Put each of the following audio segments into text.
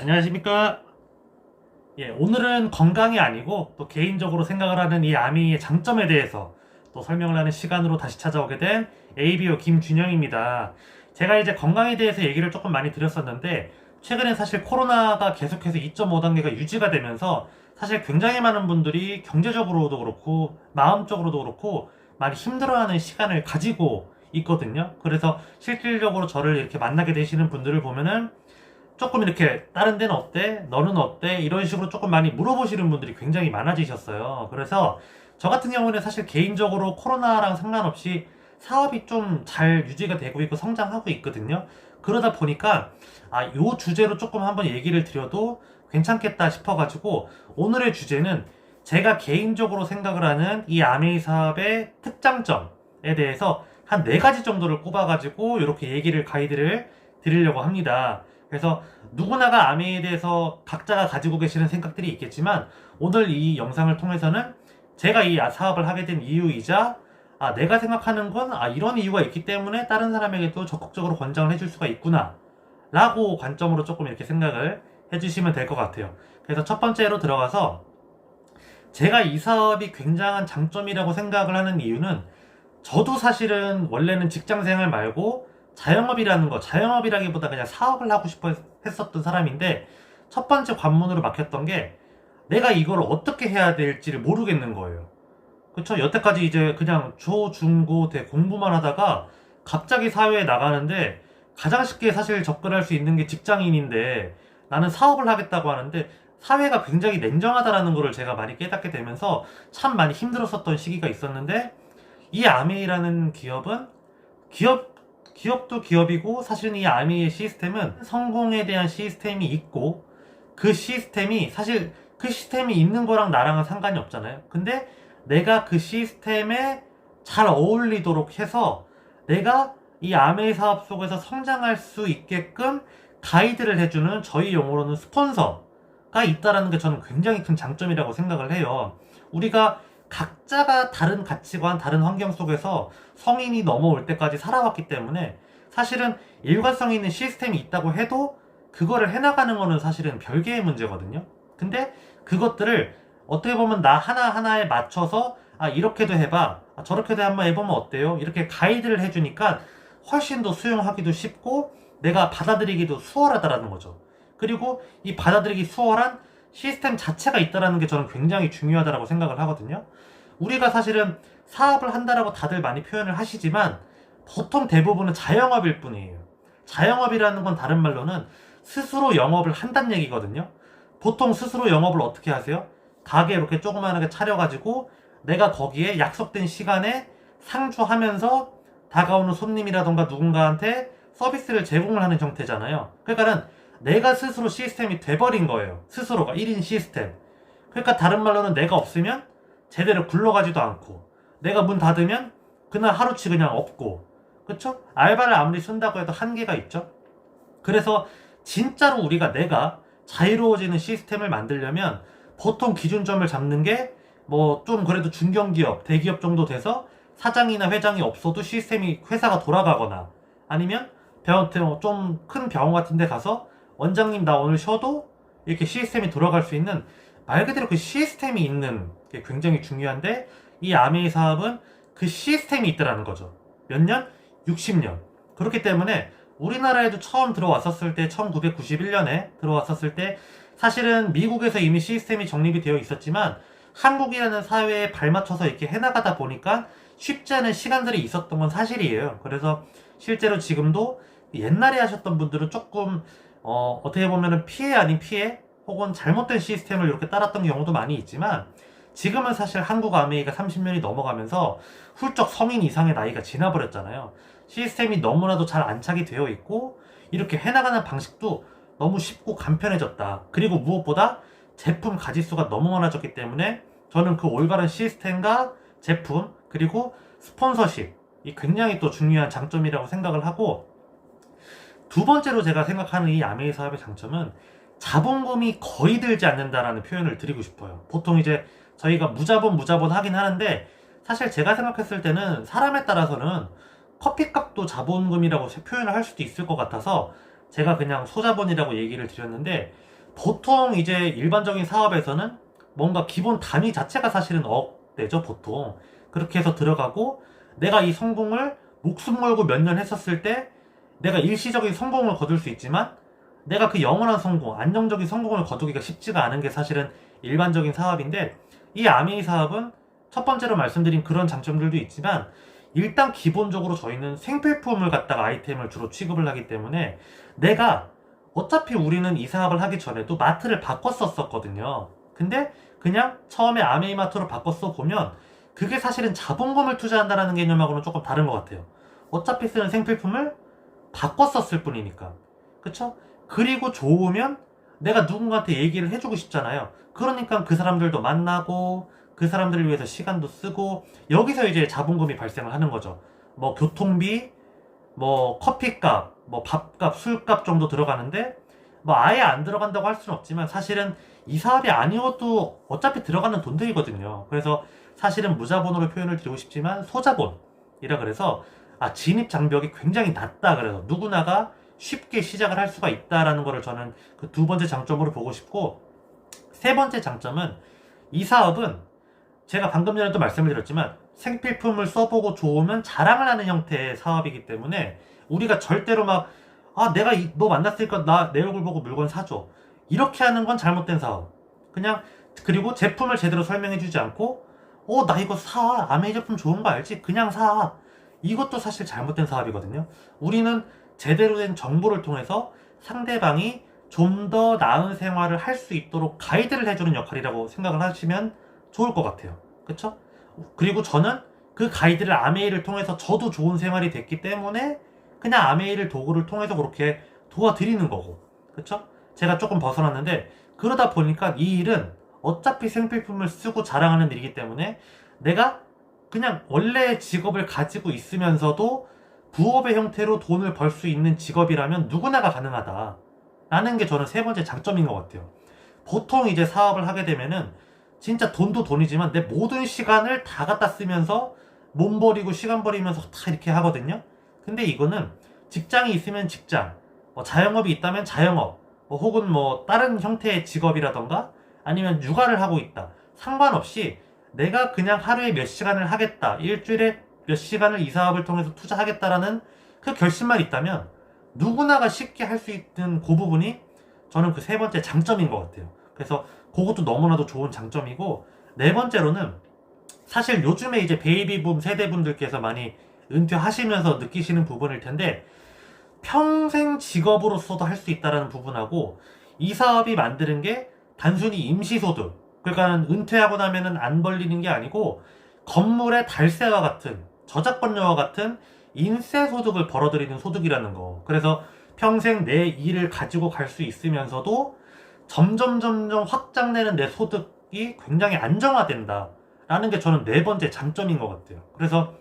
안녕하십니까. 오늘은 건강이 아니고 또 개인적으로 생각을 하는 이 아미의 장점에 대해서 또 설명을 하는 시간으로 다시 찾아오게 된 ABO 김준영입니다. 제가 이제 건강에 대해서 얘기를 조금 많이 드렸었는데, 최근에 사실 코로나가 계속해서 2.5단계가 유지가 되면서 사실 굉장히 많은 분들이 경제적으로도 그렇고 마음적으로도 그렇고 많이 힘들어하는 시간을 가지고 있거든요. 그래서 실질적으로 저를 이렇게 만나게 되시는 분들을 보면은 조금 이렇게 다른 데는 어때? 너는 어때? 이런 식으로 조금 많이 물어보시는 분들이 굉장히 많아지셨어요. 그래서 저 같은 경우는 사실 개인적으로 코로나랑 상관없이 사업이 좀 잘 유지가 되고 있고 성장하고 있거든요. 그러다 보니까 요 주제로 조금 한번 얘기를 드려도 괜찮겠다 싶어가지고, 오늘의 주제는 제가 개인적으로 생각을 하는 이 아메이 사업의 특장점에 대해서 한 4가지 정도를 꼽아가지고 이렇게 얘기를 가이드를 드리려고 합니다. 그래서 누구나가 아미에 대해서 각자가 가지고 계시는 생각들이 있겠지만, 오늘 이 영상을 통해서는 제가 이 사업을 하게 된 이유이자 내가 생각하는 건 이런 이유가 있기 때문에 다른 사람에게도 적극적으로 권장을 해줄 수가 있구나 라고 관점으로 조금 이렇게 생각을 해주시면 될 것 같아요. 그래서 첫 번째로 들어가서, 제가 이 사업이 굉장한 장점이라고 생각을 하는 이유는, 저도 사실은 원래는 직장생활 말고 자영업이라는 거, 자영업이라기보다 그냥 사업을 하고 싶어 했었던 사람인데, 첫 번째 관문으로 막혔던 게 내가 이걸 어떻게 해야 될지를 모르겠는 거예요. 그쵸? 여태까지 이제 그냥 초, 중, 고, 대 공부만 하다가 갑자기 사회에 나가는데, 가장 쉽게 사실 접근할 수 있는 게 직장인인데 나는 사업을 하겠다고 하는데 사회가 굉장히 냉정하다라는 거를 제가 많이 깨닫게 되면서 참 많이 힘들었었던 시기가 있었는데, 이 아메이라는 기업은 기업도 기업이고, 사실은 이 아미의 시스템은 성공에 대한 시스템이 있고, 그 시스템이 사실 그 시스템이 있는 거랑 나랑은 상관이 없잖아요. 근데 내가 그 시스템에 잘 어울리도록 해서 내가 이 아메이 사업 속에서 성장할 수 있게끔 가이드를 해주는, 저희 용어로는 스폰서가 있다라는 게 저는 굉장히 큰 장점이라고 생각을 해요. 우리가 각자가 다른 가치관, 다른 환경 속에서 성인이 넘어올 때까지 살아왔기 때문에 사실은 일관성 있는 시스템이 있다고 해도 그거를 해나가는 거는 사실은 별개의 문제거든요. 근데 그것들을 어떻게 보면 나 하나하나에 맞춰서 이렇게도 해봐, 저렇게도 한번 해보면 어때요? 이렇게 가이드를 해주니까 훨씬 더 수용하기도 쉽고 내가 받아들이기도 수월하다라는 거죠. 그리고 이 받아들이기 수월한 시스템 자체가 있다라는 게 저는 굉장히 중요하다고 생각을 하거든요. 우리가 사실은 사업을 한다라고 다들 많이 표현을 하시지만 보통 대부분은 자영업일 뿐이에요. 자영업이라는 건 다른 말로는 스스로 영업을 한다는 얘기거든요. 보통 스스로 영업을 어떻게 하세요? 가게 이렇게 조그만하게 차려가지고 내가 거기에 약속된 시간에 상주하면서 다가오는 손님이라던가 누군가한테 서비스를 제공을 하는 형태잖아요. 그러니까는 내가 스스로 시스템이 돼버린 거예요. 스스로가 1인 시스템. 그러니까 다른 말로는 내가 없으면 제대로 굴러가지도 않고, 내가 문 닫으면 그날 하루치 그냥 없고, 그쵸? 알바를 아무리 쓴다고 해도 한계가 있죠. 그래서 진짜로 내가 자유로워지는 시스템을 만들려면 보통 기준점을 잡는 게 뭐 좀 그래도 중견기업, 대기업 정도 돼서 사장이나 회장이 없어도 시스템이, 회사가 돌아가거나, 아니면 좀 큰 병원 같은 데 가서 원장님 나 오늘 쉬어도 이렇게 시스템이 돌아갈 수 있는, 말 그대로 그 시스템이 있는 게 굉장히 중요한데, 이 아메이 사업은 그 시스템이 있다라는 거죠. 몇 년? 60년. 그렇기 때문에 우리나라에도 처음 들어왔었을 때, 1991년에 들어왔었을 때 사실은 미국에서 이미 시스템이 정립이 되어 있었지만 한국이라는 사회에 발맞춰서 이렇게 해나가다 보니까 쉽지 않은 시간들이 있었던 건 사실이에요. 그래서 실제로 지금도 옛날에 하셨던 분들은 조금 어떻게 보면은 피해 아닌 피해, 혹은 잘못된 시스템을 이렇게 따랐던 경우도 많이 있지만, 지금은 사실 한국 아메이가 30년이 넘어가면서 훌쩍 성인 이상의 나이가 지나버렸잖아요. 시스템이 너무나도 잘 안착이 되어 있고 이렇게 해나가는 방식도 너무 쉽고 간편해졌다. 그리고 무엇보다 제품 가짓수가 너무 많아졌기 때문에 저는 그 올바른 시스템과 제품, 그리고 스폰서십, 이 굉장히 또 중요한 장점이라고 생각을 하고, 두 번째로 제가 생각하는 이 아메이 사업의 장점은 자본금이 거의 들지 않는다라는 표현을 드리고 싶어요. 보통 이제 저희가 무자본 하긴 하는데, 사실 제가 생각했을 때는 사람에 따라서는 커피값도 자본금이라고 표현을 할 수도 있을 것 같아서 제가 그냥 소자본이라고 얘기를 드렸는데, 보통 이제 일반적인 사업에서는 뭔가 기본 단위 자체가 사실은 억대죠, 보통. 그렇게 해서 들어가고 내가 이 성공을 목숨 걸고 몇 년 했었을 때 내가 일시적인 성공을 거둘 수 있지만 내가 그 영원한 성공, 안정적인 성공을 거두기가 쉽지가 않은 게 사실은 일반적인 사업인데 이 아메이 사업은 첫 번째로 말씀드린 그런 장점들도 있지만 일단 기본적으로 저희는 생필품을 갖다가 아이템을 주로 취급을 하기 때문에 내가 어차피 우리는 이 사업을 하기 전에도 마트를 바꿨었거든요. 근데 그냥 처음에 아메이마트로 바꿨어 보면 그게 사실은 자본금을 투자한다는 개념하고는 조금 다른 것 같아요. 어차피 쓰는 생필품을 바꿨었을 뿐이니까. 그쵸? 그리고 좋으면 내가 누군가한테 얘기를 해주고 싶잖아요. 그러니까 그 사람들도 만나고 그 사람들을 위해서 시간도 쓰고 여기서 이제 자본금이 발생을 하는 거죠. 뭐 교통비, 뭐 커피값, 뭐 밥값, 술값 정도 들어가는데 뭐 아예 안 들어간다고 할 수는 없지만 사실은 이 사업이 아니어도 어차피 들어가는 돈들이거든요. 그래서 사실은 무자본으로 표현을 드리고 싶지만 소자본이라 그래서 진입 장벽이 굉장히 낮다 그래서 누구나가 쉽게 시작을 할 수가 있다라는 거를 저는 그 두 번째 장점으로 보고 싶고 세 번째 장점은 이 사업은 제가 방금 전에도 말씀을 드렸지만 생필품을 써보고 좋으면 자랑을 하는 형태의 사업이기 때문에 우리가 절대로 막 내가 너 만났으니까 나 내 얼굴 보고 물건 사줘 이렇게 하는 건 잘못된 사업. 그냥 그리고 제품을 제대로 설명해주지 않고 나 이거 사 아메이 제품 좋은 거 알지? 그냥 사 이것도 사실 잘못된 사업이거든요. 우리는 제대로 된 정보를 통해서 상대방이 좀 더 나은 생활을 할 수 있도록 가이드를 해주는 역할이라고 생각을 하시면 좋을 것 같아요. 그쵸? 그리고 저는 그 가이드를 아메이를 통해서 저도 좋은 생활이 됐기 때문에 그냥 아메이를 도구를 통해서 그렇게 도와드리는 거고. 그쵸? 제가 조금 벗어났는데 그러다 보니까 이 일은 어차피 생필품을 쓰고 자랑하는 일이기 때문에 내가 그냥 원래의 직업을 가지고 있으면서도 부업의 형태로 돈을 벌 수 있는 직업이라면 누구나가 가능하다. 라는 게 저는 세 번째 장점인 것 같아요. 보통 이제 사업을 하게 되면은 진짜 돈도 돈이지만 내 모든 시간을 다 갖다 쓰면서 몸 버리고 시간 버리면서 다 이렇게 하거든요. 근데 이거는 직장이 있으면 직장, 뭐 자영업이 있다면 자영업, 뭐 혹은 뭐 다른 형태의 직업이라던가 아니면 육아를 하고 있다. 상관없이 내가 그냥 하루에 몇 시간을 하겠다. 일주일에 몇 시간을 이 사업을 통해서 투자하겠다라는 그 결심만 있다면 누구나가 쉽게 할 수 있는 그 부분이 저는 그 세 번째 장점인 것 같아요. 그래서 그것도 너무나도 좋은 장점이고 네 번째로는 사실 요즘에 이제 베이비붐 세대분들께서 많이 은퇴하시면서 느끼시는 부분일 텐데 평생 직업으로서도 할 수 있다는 부분하고 이 사업이 만드는 게 단순히 임시소득 그러니까 은퇴하고 나면은 안 벌리는 게 아니고 건물의 달세와 같은 저작권료와 같은 인세 소득을 벌어들이는 소득이라는 거. 그래서 평생 내 일을 가지고 갈 수 있으면서도 점점 확장되는 내 소득이 굉장히 안정화된다. 라는 게 저는 네 번째 장점인 것 같아요. 그래서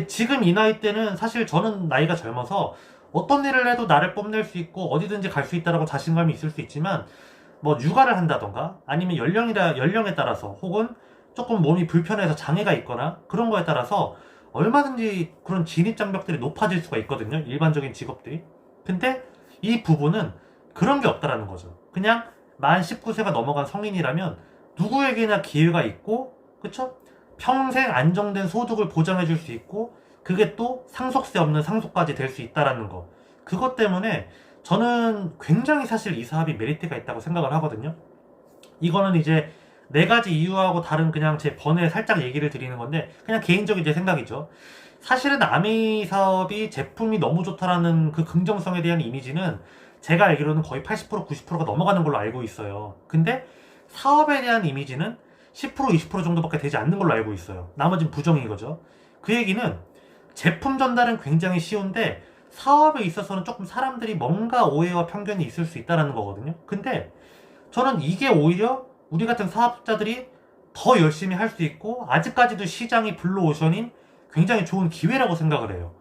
지금 이 나이 때는 사실 저는 나이가 젊어서 어떤 일을 해도 나를 뽐낼 수 있고 어디든지 갈 수 있다라고 자신감이 있을 수 있지만 뭐 육아를 한다던가 아니면 연령에 따라서 혹은 조금 몸이 불편해서 장애가 있거나 그런 거에 따라서 얼마든지 그런 진입 장벽들이 높아질 수가 있거든요. 일반적인 직업들이. 근데 이 부분은 그런 게 없다라는 거죠. 그냥 만 19세가 넘어간 성인이라면 누구에게나 기회가 있고 그쵸? 평생 안정된 소득을 보장해 줄 수 있고 그게 또 상속세 없는 상속까지 될 수 있다라는 거. 그것 때문에 저는 굉장히 사실 이 사업이 메리트가 있다고 생각을 하거든요. 이거는 이제 네 가지 이유하고 다른 그냥 제 번외 살짝 얘기를 드리는 건데 그냥 개인적인 제 생각이죠. 사실은 아메이 사업이 제품이 너무 좋다라는 그 긍정성에 대한 이미지는 제가 알기로는 거의 80% 90%가 넘어가는 걸로 알고 있어요. 근데 사업에 대한 이미지는 10% 20% 정도밖에 되지 않는 걸로 알고 있어요. 나머지는 부정인 거죠. 그 얘기는 제품 전달은 굉장히 쉬운데 사업에 있어서는 조금 사람들이 뭔가 오해와 편견이 있을 수 있다는 거거든요. 근데 저는 이게 오히려 우리 같은 사업자들이 더 열심히 할 수 있고 아직까지도 시장이 블루오션인 굉장히 좋은 기회라고 생각을 해요.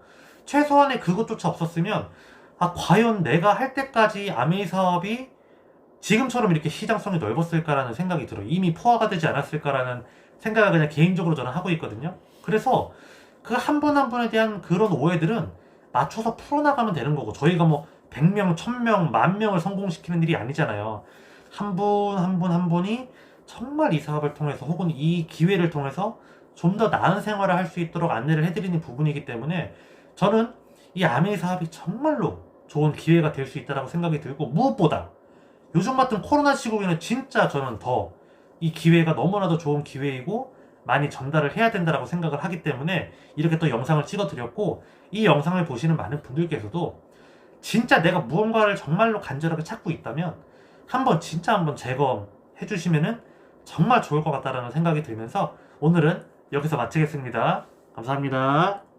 최소한의 그것조차 없었으면 과연 내가 할 때까지 아메이 사업이 지금처럼 이렇게 시장성이 넓었을까라는 생각이 들어요. 이미 포화가 되지 않았을까라는 생각을 그냥 개인적으로 저는 하고 있거든요. 그래서 그 한 분 한 분에 대한 그런 오해들은 맞춰서 풀어나가면 되는 거고 저희가 뭐 100명, 1000명, 10,000명을 성공시키는 일이 아니잖아요. 한 분 한 분 한 분이 정말 이 사업을 통해서 혹은 이 기회를 통해서 좀 더 나은 생활을 할 수 있도록 안내를 해드리는 부분이기 때문에 저는 이 아메이 사업이 정말로 좋은 기회가 될 수 있다고 생각이 들고, 무엇보다 요즘 같은 코로나 시국에는 진짜 저는 더 이 기회가 너무나도 좋은 기회이고 많이 전달을 해야 된다고 생각을 하기 때문에 이렇게 또 영상을 찍어 드렸고, 이 영상을 보시는 많은 분들께서도 진짜 내가 무언가를 정말로 간절하게 찾고 있다면 진짜 한번 재검해 주시면은 정말 좋을 것 같다라는 생각이 들면서 오늘은 여기서 마치겠습니다. 감사합니다.